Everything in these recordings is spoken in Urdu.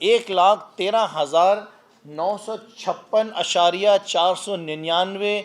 1,13,956.499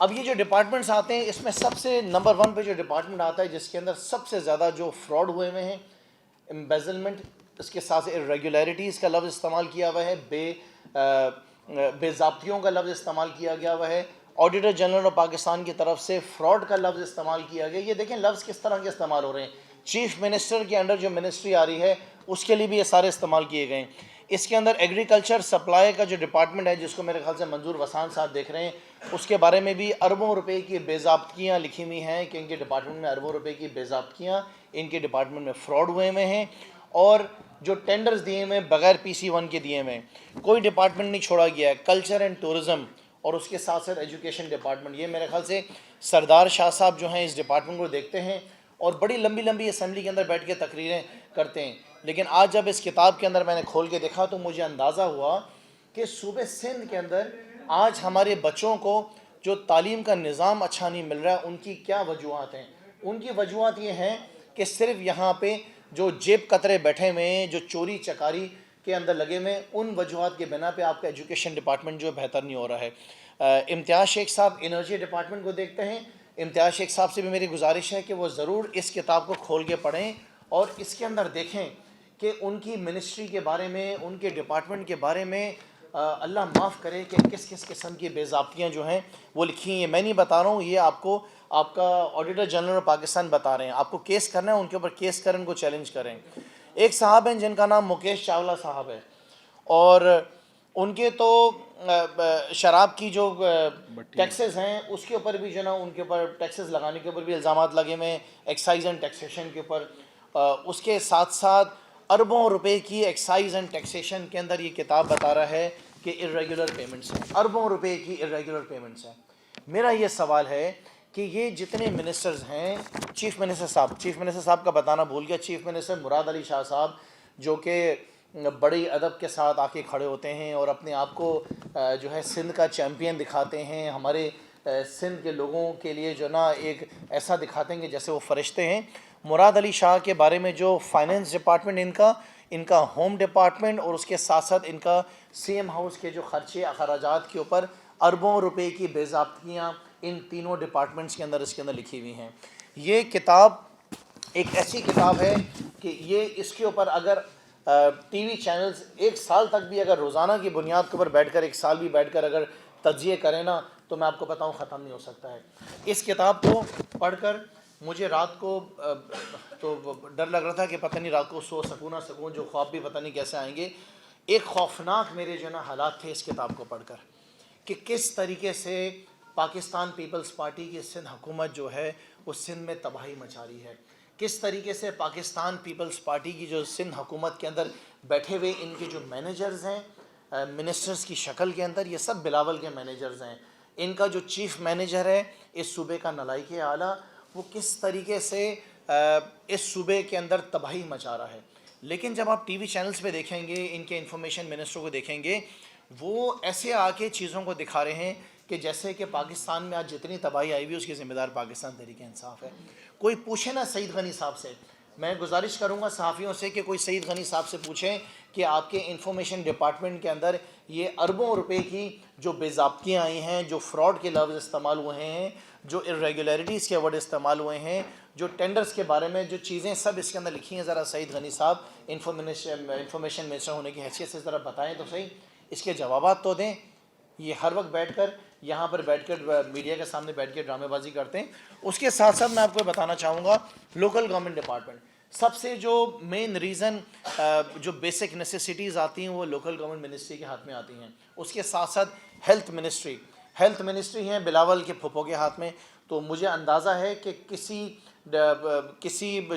اب یہ جو ڈپارٹمنٹس آتے ہیں اس میں سب سے نمبر 1 پہ جو ڈپارٹمنٹ آتا ہے جس کے اندر سب سے زیادہ جو فراڈ ہوئے ہوئے ہیں، امبیزلمنٹ، اس کے ساتھ ارریگولیرٹیز کا لفظ استعمال کیا ہوا ہے، بے ضابطیوں کا لفظ استعمال کیا گیا ہوا ہے، آڈیٹر جنرل آف پاکستان کی طرف سے فراڈ کا لفظ استعمال کیا گیا. یہ دیکھیں لفظ کس طرح کے استعمال ہو رہے ہیں. چیف منسٹر کے انڈر جو منسٹری آ رہی ہے اس کے لیے بھی یہ سارے استعمال کیے گئے ہیں. اس کے اندر ایگریکلچر سپلائی کا جو ڈپارٹمنٹ ہے جس کو میرے خیال سے منظور وسان صاحب دیکھ رہے ہیں، اس کے بارے میں بھی اربوں روپے کی بے ضابطگیاں لکھی ہوئی ہیں کہ ان کے ڈپارٹمنٹ میں اربوں روپے کی بے ضابطگیاں، ان کے ڈپارٹمنٹ میں فراڈ ہوئے ہوئے ہیں. اور جو ٹینڈرز دیے ہوئے بغیر PC1 کے دیے ہوئے، کوئی ڈپارٹمنٹ نہیں چھوڑا گیا ہے. کلچر اینڈ ٹورزم اور اس کے ساتھ ساتھ ایجوکیشن ڈپارٹمنٹ، یہ میرے خیال سے سردار شاہ صاحب جو ہیں اس ڈپارٹمنٹ کو دیکھتے ہیں اور بڑی لمبی لمبی اسمبلی کے اندر بیٹھ کے تقریریں کرتے ہیں. لیکن آج جب اس کتاب کے اندر میں نے کھول کے دیکھا تو مجھے اندازہ ہوا کہ صوبے سندھ کے اندر آج ہمارے بچوں کو جو تعلیم کا نظام اچھا نہیں مل رہا ہے، ان کی کیا وجوہات ہیں. ان کی وجوہات یہ ہیں کہ صرف یہاں پہ جو جیب قطرے بیٹھے ہوئے ہیں، جو چوری چکاری کے اندر لگے ہوئے ہیں، ان وجوہات کے بنا پہ آپ کا ایجوکیشن ڈپارٹمنٹ جو بہتر نہیں ہو رہا ہے. امتیاز شیخ صاحب انرجی ڈپارٹمنٹ کو دیکھتے ہیں. امتیاز شیخ صاحب سے بھی میری گزارش ہے کہ وہ ضرور اس کتاب کو کھول کے پڑھیں اور اس کے اندر دیکھیں کہ ان کی منسٹری کے بارے میں، ان کے ڈپارٹمنٹ کے بارے میں اللہ معاف کرے کہ کس کس قسم کی بے ضابطیاں جو ہیں وہ لکھی ہیں. میں نہیں بتا رہا ہوں، یہ آپ کو آپ کا آڈیٹر جنرل آف پاکستان بتا رہے ہیں. آپ کو کیس کرنا ہے، ان کے اوپر کیس کریں، ان کو چیلنج کریں. ایک صاحب ہیں جن کا نام مکیش چاولہ صاحب ہے، اور ان کے تو شراب کی جو ٹیکسز ہیں اس کے اوپر بھی جو نا ان کے اوپر ٹیکسز لگانے کے اوپر بھی الزامات لگے ہوئے ہیں، ایکسائز اینڈ ٹیکسیشن کے اوپر. اس کے ساتھ ساتھ اربوں روپے کی ایکسائز اینڈ ٹیکسیشن کے اندر یہ کتاب بتا رہا ہے کہ ارریگولر پیمنٹس ہیں، اربوں روپے کی ارریگولر پیمنٹس ہیں. میرا یہ سوال ہے کہ یہ جتنے منسٹرز ہیں، چیف منسٹر صاحب کا بتانا بھول گیا، چیف منسٹر مراد علی شاہ صاحب جو کہ بڑی ادب کے ساتھ آ کے کھڑے ہوتے ہیں اور اپنے آپ کو جو ہے سندھ کا چیمپئن دکھاتے ہیں، ہمارے سندھ کے لوگوں کے لیے جو نا ایک ایسا دکھاتے ہیں کہ جیسے وہ فرشتے ہیں. مراد علی شاہ کے بارے میں جو فائننس ڈپارٹمنٹ ان کا ہوم ڈپارٹمنٹ اور اس کے ساتھ ساتھ ان کا CM ہاؤس کے جو خرچے اخراجات کے اوپر اربوں روپے کی بے ضابطگیاں ان تینوں ڈپارٹمنٹس کے اندر اس کے اندر لکھی ہوئی ہیں. یہ کتاب ایک ایسی کتاب ہے کہ یہ اس کے اوپر اگر TV چینلز 1 سال تک بھی اگر روزانہ کی بنیاد کے اوپر بیٹھ کر 1 سال بھی بیٹھ کر اگر تجزیے کریں نا تو میں آپ کو بتاؤں ختم نہیں ہو سکتا ہے. اس کتاب کو پڑھ کر مجھے رات کو تو ڈر لگ رہا تھا کہ پتہ نہیں رات کو سو سکوں نہ سکوں، جو خواب بھی پتہ نہیں کیسے آئیں گے. ایک خوفناک میرے جو نا حالات تھے اس کتاب کو پڑھ کر کہ کس طریقے سے پاکستان پیپلز پارٹی کی سندھ حکومت جو ہے وہ سندھ میں تباہی مچا رہی ہے، کس طریقے سے پاکستان پیپلز پارٹی کی جو سندھ حکومت کے اندر بیٹھے ہوئے ان کے جو مینیجرز ہیں منسٹرز کی شکل کے اندر، یہ سب بلاول کے مینیجرز ہیں. ان کا جو چیف مینیجر ہے اس صوبے کا نلائق اعلیٰ، وہ کس طریقے سے اس صوبے کے اندر تباہی مچا رہا ہے. لیکن جب آپ TV چینلز پہ دیکھیں گے، ان کے انفارمیشن منسٹر کو دیکھیں گے، وہ ایسے آ کے چیزوں کو دکھا رہے ہیں کہ جیسے کہ پاکستان میں آج جتنی تباہی آئی ہوئی اس کی ذمہ دار پاکستان تحریک انصاف ہے. کوئی پوچھے نا سعید غنی صاحب سے، میں گزارش کروں گا صحافیوں سے کہ کوئی سعید غنی صاحب سے پوچھیں کہ آپ کے انفارمیشن ڈپارٹمنٹ کے اندر یہ اربوں روپے کی جو بے ضابطگیاں آئی ہیں، جو فراڈ کے لفظ استعمال ہوئے ہیں، جو ارریگولیرٹیز کے ورڈ استعمال ہوئے ہیں، جو ٹینڈرز کے بارے میں جو چیزیں سب اس کے اندر لکھی ہیں، ذرا سعید غنی صاحب انفارمیشن منسٹر ہونے کی حیثیت سے ذرا بتائیں تو صحیح، اس کے جوابات تو دیں. یہ ہر وقت بیٹھ کر یہاں پر بیٹھ کر میڈیا کے سامنے بیٹھ کے ڈرامے بازی کرتے ہیں. اس کے ساتھ ساتھ میں آپ کو بتانا چاہوں گا لوکل گورنمنٹ ڈپارٹمنٹ، سب سے جو مین ریزن جو بیسک نیسیسٹیز آتی ہیں وہ لوکل گورنمنٹ منسٹری کے ہاتھ میں آتی ہیں. اس کے ساتھ ساتھ ہیلتھ منسٹری ہیں بلاول کے پھپھو کے ہاتھ میں. تو مجھے اندازہ ہے کہ کسی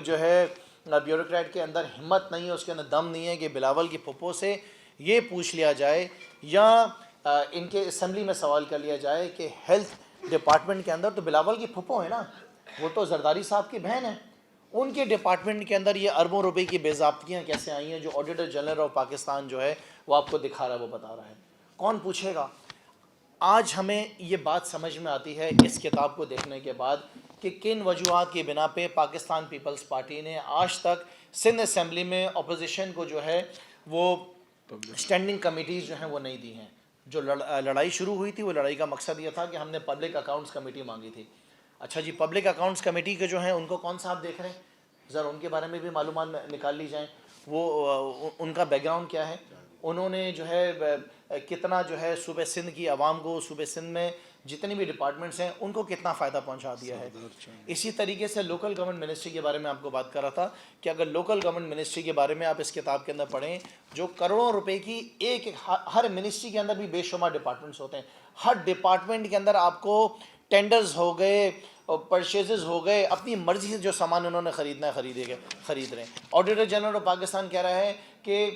جو ہے بیوروکریٹ کے اندر ہمت نہیں ہے، اس کے اندر دم نہیں ہے کہ بلاول کی پھپھو سے یہ پوچھ لیا جائے یا ان کے اسمبلی میں سوال کر لیا جائے کہ ہیلتھ ڈپارٹمنٹ کے اندر تو بلاول کی پھپھو ہے نا، وہ تو زرداری صاحب کی بہن ہے، ان کے ڈپارٹمنٹ کے اندر یہ اربوں روپے کی بے ضابطگیاں کیسے آئی ہیں جو آڈیٹر جنرل آف پاکستان جو ہے وہ آپ کو دکھا رہا ہے، وہ بتا رہا ہے. کون پوچھے گا؟ آج ہمیں یہ بات سمجھ میں آتی ہے اس کتاب کو دیکھنے کے بعد کہ کن وجوہات کی بنا پہ پاکستان پیپلز پارٹی نے آج تک سندھ اسمبلی میں اپوزیشن کو جو ہے وہ اسٹینڈنگ کمیٹیز جو ہیں وہ نہیں دی ہیں. جو لڑائی شروع ہوئی تھی وہ لڑائی کا مقصد یہ تھا کہ ہم نے پبلک اکاؤنٹس کمیٹی مانگی تھی. اچھا جی, پبلک اکاؤنٹس کمیٹی کے جو ہیں ان کو کون سا آپ دیکھ رہے ہیں, ذرا ان کے بارے میں بھی معلومات نکال لی جائیں. وہ ان کا بیک گراؤنڈ کیا ہے, انہوں نے جو ہے کتنا جو ہے صوبہ سندھ کی عوام کو, صوبہ سندھ میں جتنی بھی ڈپارٹمنٹس ہیں ان کو کتنا فائدہ پہنچا دیا ہے. اسی طریقے سے لوکل گورنمنٹ منسٹری کے بارے میں آپ کو بات کر رہا تھا کہ اگر لوکل گورنمنٹ منسٹری کے بارے میں آپ اس کتاب کے اندر پڑھیں, جو کروڑوں روپے کی ایک ہر منسٹری کے اندر بھی بے شمار ڈپارٹمنٹس ہوتے ہیں, ہر ڈپارٹمنٹ کے اندر آپ کو ٹینڈرز ہو گئے, پرچیزز ہو گئے, اپنی مرضی سے جو سامان انہوں نے خریدنا ہے خرید رہے ہیں. آڈیٹر جنرل آف پاکستان کہہ رہا ہے کہ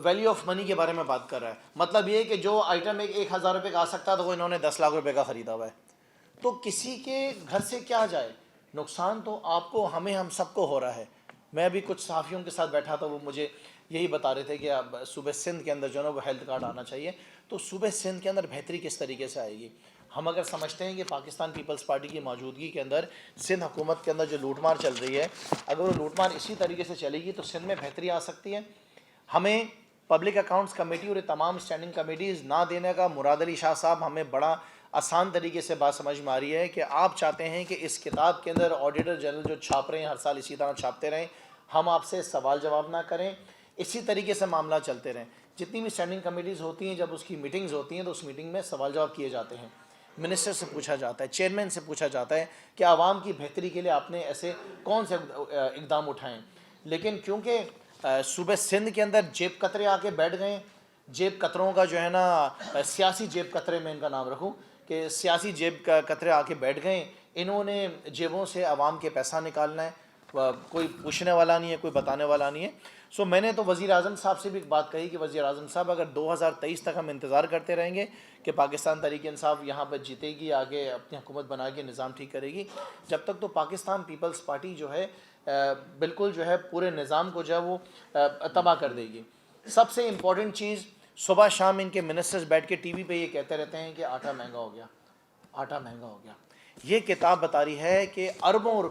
ویلیو آف منی کے بارے میں بات کر رہا ہے. مطلب یہ کہ جو آئٹم 1,000 روپے کا آ سکتا تھا وہ انہوں نے 10 لاکھ روپے کا خریدا ہوا ہے. تو کسی کے گھر سے کیا جائے, نقصان تو آپ کو, ہمیں, ہم سب کو ہو رہا ہے. میں بھی کچھ صحافیوں کے ساتھ بیٹھا تھا, وہ مجھے یہی بتا رہے تھے کہ اب صوبہ سندھ کے اندر جو ہے نا وہ ہیلتھ کارڈ آنا چاہیے. تو صوبہ سندھ کے اندر بہتری کس طریقے سے آئے گی؟ ہم اگر سمجھتے ہیں کہ پاکستان پیپلز پارٹی کی موجودگی کے اندر سندھ حکومت کے اندر جو لوٹ مار چل رہی ہے, اگر وہ لوٹ مار اسی طریقے سے چلے گی تو سندھ میں بہتری آ سکتی ہے. ہمیں پبلک اکاؤنٹس کمیٹی اور تمام اسٹینڈنگ کمیٹیز نہ دینے کا, مراد علی شاہ صاحب, ہمیں بڑا آسان طریقے سے بات سمجھ میں آ رہی ہے کہ آپ چاہتے ہیں کہ اس کتاب کے اندر آڈیٹر جنرل جو چھاپ رہے ہیں ہر سال اسی طرح چھاپتے رہیں, ہم آپ سے سوال جواب نہ کریں, اسی طریقے سے معاملہ چلتے رہیں. جتنی بھی اسٹینڈنگ کمیٹیز ہوتی ہیں, جب اس کی میٹنگز ہوتی ہیں تو اس میٹنگ میں سوال جواب کیے جاتے ہیں, منسٹر سے پوچھا جاتا ہے, چیئرمین سے پوچھا جاتا ہے کہ عوام کی بہتری کے لیے آپ نے ایسے کون سے اقدام اٹھائیں. لیکن کیونکہ صوبہ سندھ کے اندر جیب کترے آ کے بیٹھ گئے, جیب کتروں کا جو ہے نا, سیاسی جیب کترے میں ان کا نام رکھوں کہ سیاسی جیب کترے آ کے بیٹھ گئے, انہوں نے جیبوں سے عوام کے پیسہ نکالنا ہے, کوئی پوچھنے والا نہیں ہے, کوئی بتانے والا نہیں ہے. سو میں نے تو وزیر اعظم صاحب سے بھی ایک بات کہی کہ وزیر اعظم صاحب اگر 2023 تک ہم انتظار کرتے رہیں گے کہ پاکستان تحریک انصاف یہاں پر جیتے گی, آگے اپنی حکومت بنا کے نظام ٹھیک کرے گی, جب تک تو پاکستان پیپلز پارٹی جو ہے بالکل جو ہے پورے نظام کو جو ہے وہ تباہ کر دے گی. سب سے امپورٹنٹ چیز, صبح شام ان کے منسٹرز بیٹھ کے ٹی وی پہ یہ کہتے رہتے ہیں کہ آٹا مہنگا ہو گیا, آٹا مہنگا ہو گیا. یہ کتاب بتا رہی ہے کہ اربوں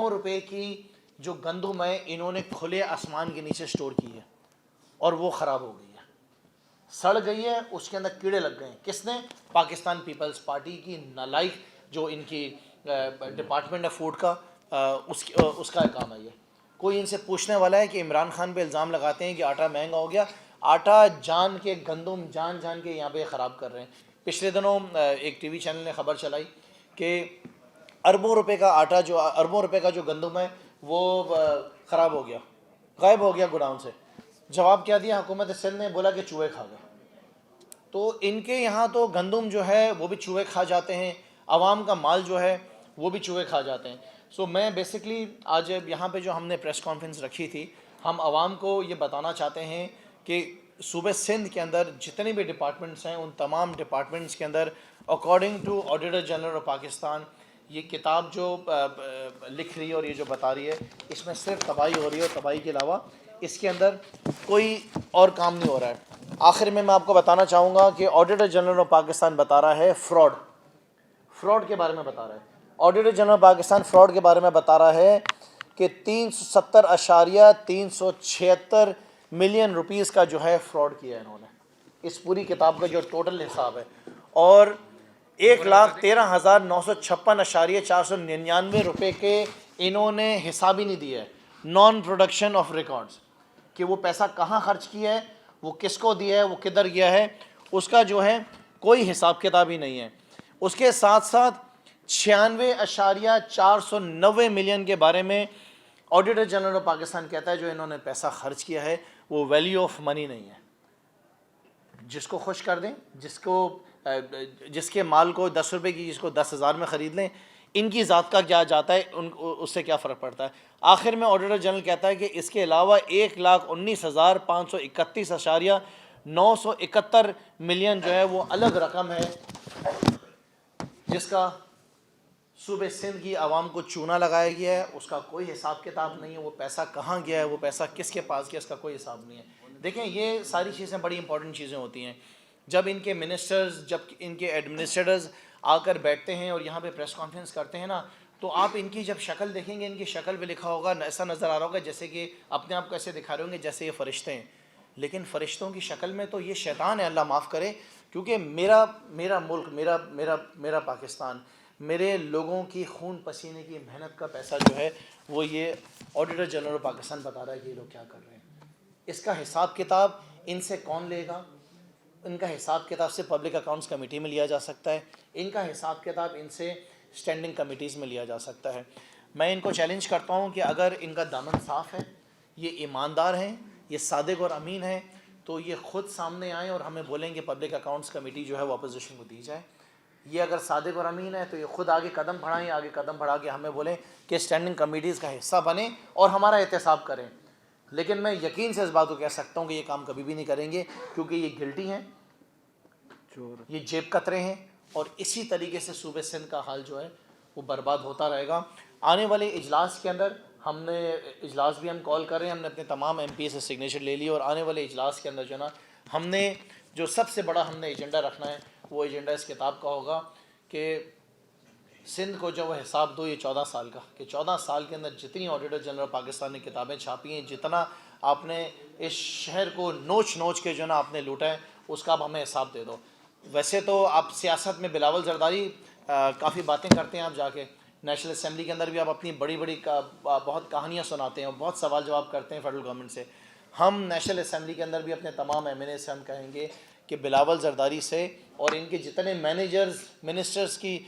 روپے کی جو گندم ہے انہوں نے کھلے آسمان کے نیچے سٹور کی ہے اور وہ خراب ہو گئی ہے, سڑ گئی ہے, اس کے اندر کیڑے لگ گئے ہیں. کس نے؟ پاکستان پیپلز پارٹی کی نالائق جو ان کی ڈپارٹمنٹ ہے فوڈ کا, اس کا کام ہے یہ. کوئی ان سے پوچھنے والا ہے کہ عمران خان پہ الزام لگاتے ہیں کہ آٹا مہنگا ہو گیا, آٹا جان کے, گندم جان کے یہاں پہ خراب کر رہے ہیں. پچھلے دنوں ایک ٹی وی چینل نے خبر چلائی کہ اربوں روپے کا جو گندم ہے وہ خراب ہو گیا, غائب ہو گیا گوداؤن سے. جواب کیا دیا حکومت سندھ نے؟ بولا کہ چوہے کھا گئے. تو ان کے یہاں تو گندم جو ہے وہ بھی چوہے کھا جاتے ہیں, عوام کا مال جو ہے وہ بھی چوہے کھا جاتے ہیں. سو میں بیسکلی آج یہاں پہ جو ہم نے پریس کانفرنس رکھی تھی, ہم عوام کو یہ بتانا چاہتے ہیں کہ صوبہ سندھ کے اندر جتنے بھی ڈپارٹمنٹس ہیں ان تمام ڈپارٹمنٹس کے اندر according to auditor general of Pakistan یہ کتاب جو لکھ رہی ہے اور یہ جو بتا رہی ہے, اس میں صرف تباہی ہو رہی ہے, اور تباہی کے علاوہ اس کے اندر کوئی اور کام نہیں ہو رہا ہے. آخر میں آپ کو بتانا چاہوں گا کہ آڈیٹر جنرل آف پاکستان بتا رہا ہے فراڈ کے بارے میں بتا رہا ہے. آڈیٹر جنرل پاکستان فراڈ کے بارے میں بتا رہا ہے کہ 370.376 ملین روپیز کا جو ہے فراڈ کیا ہے انہوں نے, اس پوری کتاب کا جو ٹوٹل حساب ہے, اور 1,13,956.499 روپے کے انہوں نے حساب ہی نہیں دیا ہے, نان پروڈکشن آف ریکارڈز, کہ وہ پیسہ کہاں خرچ کیا ہے, وہ کس کو دیا ہے, وہ کدھر گیا ہے, اس کا جو ہے کوئی حساب کتاب ہی نہیں ہے. اس کے ساتھ ساتھ 96.490 ملین کے بارے میں آڈیٹر جنرل آف پاکستان کہتا ہے جو انہوں نے پیسہ خرچ کیا ہے وہ ویلیو آف منی نہیں ہے. جس کو خوش کر دیں, جس کے مال کو 10 روپے کی, جس کو 10,000 میں خرید لیں, ان کی ذات کا کیا جاتا ہے, اس سے کیا فرق پڑتا ہے. آخر میں آڈیٹر جنرل کہتا ہے کہ اس کے علاوہ 1,19,531.971 ملین جو ہے وہ الگ رقم ہے جس کا صوبہ سندھ کی عوام کو چونا لگایا گیا ہے, اس کا کوئی حساب کتاب نہیں ہے. وہ پیسہ کہاں گیا ہے, وہ پیسہ کس کے پاس گیا, اس کا کوئی حساب نہیں ہے. دیکھیں یہ ساری چیزیں بڑی امپورٹنٹ چیزیں ہوتی ہیں. جب ان کے منسٹرز, جب ان کے ایڈمنسٹریٹرز آ کر بیٹھتے ہیں اور یہاں پہ پریس کانفرنس کرتے ہیں نا, تو آپ ان کی جب شکل دیکھیں گے, ان کی شکل پہ لکھا ہوگا, ایسا نظر آ رہا ہوگا جیسے کہ اپنے آپ کو ایسے دکھا رہے ہوں گے جیسے یہ فرشتے ہیں. لیکن فرشتوں کی شکل میں تو یہ شیطان ہے، اللہ معاف کرے، کیونکہ میرا ملک، میرا پاکستان، میرے لوگوں کی خون پسینے کی محنت کا پیسہ جو ہے وہ یہ آڈیٹر جنرل پاکستان بتا رہا ہے کہ یہ لوگ کیا کر رہے ہیں. اس کا حساب کتاب ان سے کون لے گا؟ ان کا حساب کتاب سے پبلک اکاؤنٹس کمیٹی میں لیا جا سکتا ہے، ان کا حساب کتاب ان سے اسٹینڈنگ کمیٹیز میں لیا جا سکتا ہے. میں ان کو چیلنج کرتا ہوں کہ اگر ان کا دامن صاف ہے، یہ ایماندار ہیں، یہ صادق اور امین ہیں، تو یہ خود سامنے آئیں اور ہمیں بولیں کہ پبلک اکاؤنٹس کمیٹی جو ہے وہ اپوزیشن کو دی جائے. یہ اگر صادق اور امین ہے تو یہ خود آگے قدم بڑھائیں، آگے قدم بڑھا کے ہمیں بولیں کہ اسٹینڈنگ کمیٹیز کا حصہ بنیں اور ہمارا احتساب کریں. لیکن میں یقین سے اس بات کو کہہ سکتا ہوں کہ یہ کام کبھی بھی نہیں کریں گے، کیونکہ یہ گلٹی ہیں، یہ جیب کترے ہیں، اور اسی طریقے سے صوبے سندھ کا حال جو ہے وہ برباد ہوتا رہے گا. آنے والے اجلاس کے اندر ہم نے اجلاس بھی ہم کال کر رہے ہیں، ہم نے اپنے تمام ایم پی سے سگنیچر لے لی، اور آنے والے اجلاس کے اندر جو ہے نا ہم نے جو سب سے بڑا ہم نے ایجنڈا رکھنا ہے وہ ایجنڈا اس کتاب کا ہوگا کہ سندھ کو جو وہ حساب دو یہ 14 سال کا، کہ 14 سال کے اندر جتنی آڈیٹر جنرل پاکستان نے کتابیں چھاپی ہیں، جتنا آپ نے اس شہر کو نوچ کے جو ہے نا آپ نے لوٹا ہے، اس کا اب ہمیں حساب دے دو. ویسے تو آپ سیاست میں بلاول زرداری کافی باتیں کرتے ہیں، آپ جا کے نیشنل اسمبلی کے اندر بھی آپ اپنی بڑی بہت کہانیاں سناتے ہیں، بہت سوال جواب کرتے ہیں فیڈرل گورنمنٹ سے. ہم نیشنل اسمبلی کے اندر بھی اپنے تمام ایم این اے سے ہم کہیں گے کہ بلاول زرداری سے اور ان کے جتنے مینیجرز منسٹرز کی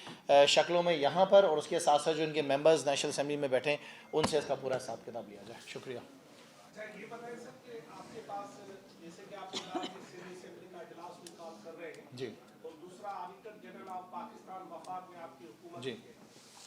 شکلوں میں یہاں پر، اور اس کے ساتھ ساتھ جو ان کے ممبرز نیشنل اسمبلی میں بیٹھے ہیں، ان سے اس کا پورا حساب کتاب لیا جائے. شکریہ. اچھا یہ بتائیں سر کہ آپ کے پاس جیسے کہ آپ نے کہا کہ سندھ اسمبلی کا اجلاس بھی کال کر رہے ہیں، جی اور دوسرا آڈیٹر جنرل آف پاکستان وفاق میں آپ کی حکومت جی ہے،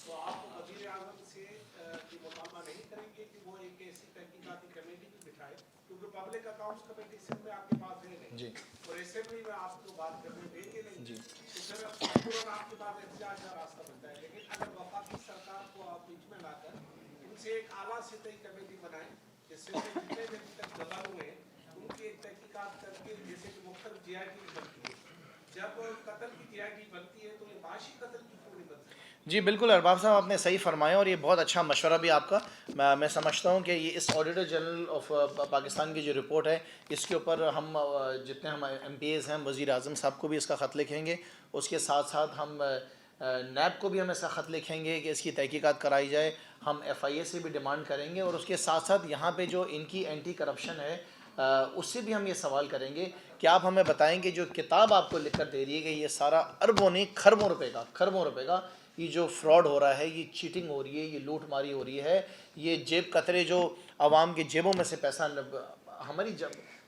تو آپ وزیر اعظم سے یہ مطالبہ نہیں کریں گے کہ وہ ایک ایسی تحقیقاتی کمیٹی بھی بٹھائے، کیونکہ پبلک اکاؤنٹس کمیٹی سندھ میں آپ کے پاس ہے نہیں، جی اور اسمبلی میں آپ کو بات کرنے دیں گے نہیں، جی تو پھر فوراً آپ کے پاس احتجاج کا راستہ بنتا ہے. لیکن اگر وفاقی سرکار کو آپ بیچ میں لا کر ان سے ایک اعلیٰ سطحی کمیٹی بنائیں جس میں جتنے بھی ابھی تک دبا ہوئے ہیں ان کی ایک تحقیقات کر کے، جیسے کہ مختلف جی آئی ٹی بنتی ہے، جب قتل کی جی آئی ٹی بنتی ہے تو یہ معاشی قتل کی کیوں نہیں بنتی؟ جی بالکل ارباب صاحب، آپ نے صحیح فرمایا، اور یہ بہت اچھا مشورہ بھی آپ کا. میں سمجھتا ہوں کہ یہ اس آڈیٹر جنرل آف پاکستان کی جو رپورٹ ہے اس کے اوپر ہم جتنے ہم ایم پی ایز ہیں وزیر اعظم صاحب کو بھی اس کا خط لکھیں گے. اس کے ساتھ ساتھ ہم نیب کو بھی ہم ایسا خط لکھیں گے کہ اس کی تحقیقات کرائی جائے. ہم ایف آئی اے سے بھی ڈیمانڈ کریں گے، اور اس کے ساتھ ساتھ یہاں پہ جو ان کی اینٹی کرپشن ہے اس سے بھی ہم یہ سوال کریں گے کہ آپ ہمیں بتائیں کہ جو کتاب آپ کو لکھ کر دے رہی ہے کہ یہ سارا اربوں نہیں کھربوں روپے کا یہ جو فراڈ ہو رہا ہے، یہ چیٹنگ ہو رہی ہے، یہ لوٹ ماری ہو رہی ہے، یہ جیب قطرے جو عوام کے جیبوں میں سے پیسہ ہماری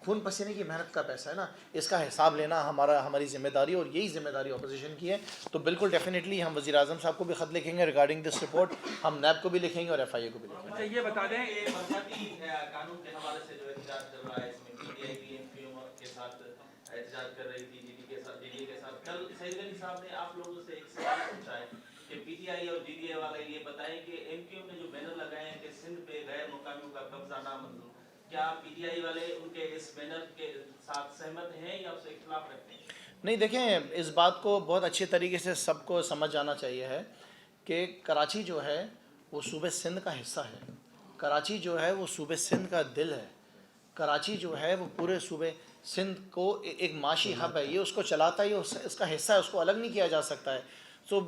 خون پسینے کی محنت کا پیسہ ہے نا، اس کا حساب لینا ہماری ذمہ داری، اور یہی ذمہ داری اپوزیشن کی ہے. تو بالکل ڈیفینیٹلی ہم وزیر اعظم صاحب کو بھی خط لکھیں گے ریگارڈنگ دس رپورٹ، ہم نیب کو بھی لکھیں گے اور ایف آئی اے کو بھی لکھیں گے. یہ بتا دیں یہ برساتی قانون کے حوالے سے جو احتجاج چل رہا ہے، اس میں پی ٹی آئی بھی ایم پی او کے ساتھ احتجاج کر رہی تھی، جی ڈی کے ساتھ. کل سعید علی صاحب نے آپ لوگوں سے ایک سوال پوچھا ہے کہ پی ٹی آئی اور جی ڈی اے والے یہ بتائیں کہ ایم پی او نے جو بینر لگائے ہیں کہ سندھ پہ غیر مقامیوں کا قبضہ نامنظور، کیا پی ٹی آئی والے ان کے اس بینر کے ساتھ سہمت ہیں یا اس سے اختلاف رکھتے ہیں؟ نہیں دیکھیں، اس بات کو بہت اچھے طریقے سے سب کو سمجھ جانا چاہیے ہے کہ کراچی جو ہے وہ صوبے سندھ کا حصہ ہے. کراچی جو ہے وہ صوبے سندھ کا دل ہے. کراچی جو ہے وہ پورے صوبے سندھ کو ایک معاشی ہب ہے، یہ اس کو چلاتا ہے، یہ اس کا حصہ ہے، اس کو الگ نہیں کیا جا سکتا ہے. سو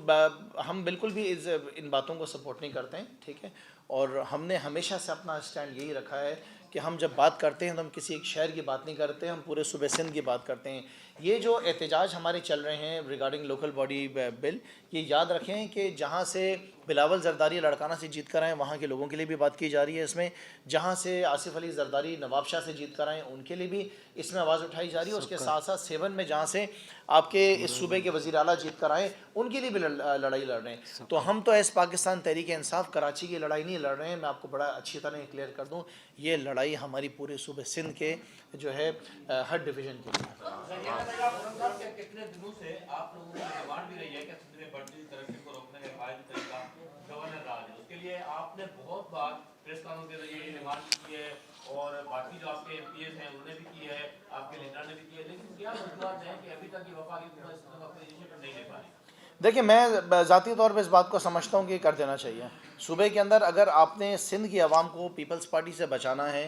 ہم بالکل بھی ان باتوں کو سپورٹ نہیں کرتے ہیں، ٹھیک ہے. اور ہم نے ہمیشہ سے اپنا اسٹینڈ یہی رکھا ہے کہ ہم جب بات کرتے ہیں تو ہم کسی ایک شہر کی بات نہیں کرتے، ہم پورے صوبے سندھ کی بات کرتے ہیں. یہ جو احتجاج ہمارے چل رہے ہیں ریگارڈنگ لوکل باڈی بل، یہ یاد رکھیں کہ جہاں سے بلاول زرداری لڑکانہ سے جیت کر آئیں وہاں کے لوگوں کے لیے بھی بات کی جا رہی ہے اس میں، جہاں سے آصف علی زرداری نواب شاہ سے جیت کر آئیں ان کے لیے بھی اس میں آواز اٹھائی جا رہی ہے. اس کے ساتھ ساتھ سیون میں جہاں سے آپ کے اس صوبے کے وزیر اعلیٰ جیت کر آئیں ان کے لیے بھی لڑائی لڑ رہے ہیں. تو ہم تو ایس پاکستان تحریک انصاف کراچی کی لڑائی نہیں لڑ رہے ہیں. میں آپ کو بڑا اچھی طرح کلیئر کر دوں، یہ لڑائی ہماری پورے صوبے سندھ کے جو ہے ہر ڈویژن کے لیے. کتنے دنوں سے آپ لوگوں کی ڈیمانڈ بھی رہی ہے کہ سندھ میں بڑھتی ترقی کو روکنے کا قائم طریقہ گورنر راج ہے، اس کے لیے آپ نے بہت بار پریس کانفرنس کے ذریعے یہ ڈیمانڈ کی ہے، اور باقی جو آپ کے ایم پی ایز ہیں انہوں نے بھی کی ہے، آپ کے لیڈر نے بھی کی ہے، لیکن کیا وجوہات ہیں کہ ابھی تک یہ وفاقی حکومت اس طرح اپوزیشن پر نہیں لے پا رہی؟ دیکھیں، میں ذاتی طور پہ اس بات کو سمجھتا ہوں کہ یہ کر دینا چاہیے. صوبے کے اندر اگر آپ نے سندھ کی عوام کو پیپلز پارٹی سے بچانا ہے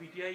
PTI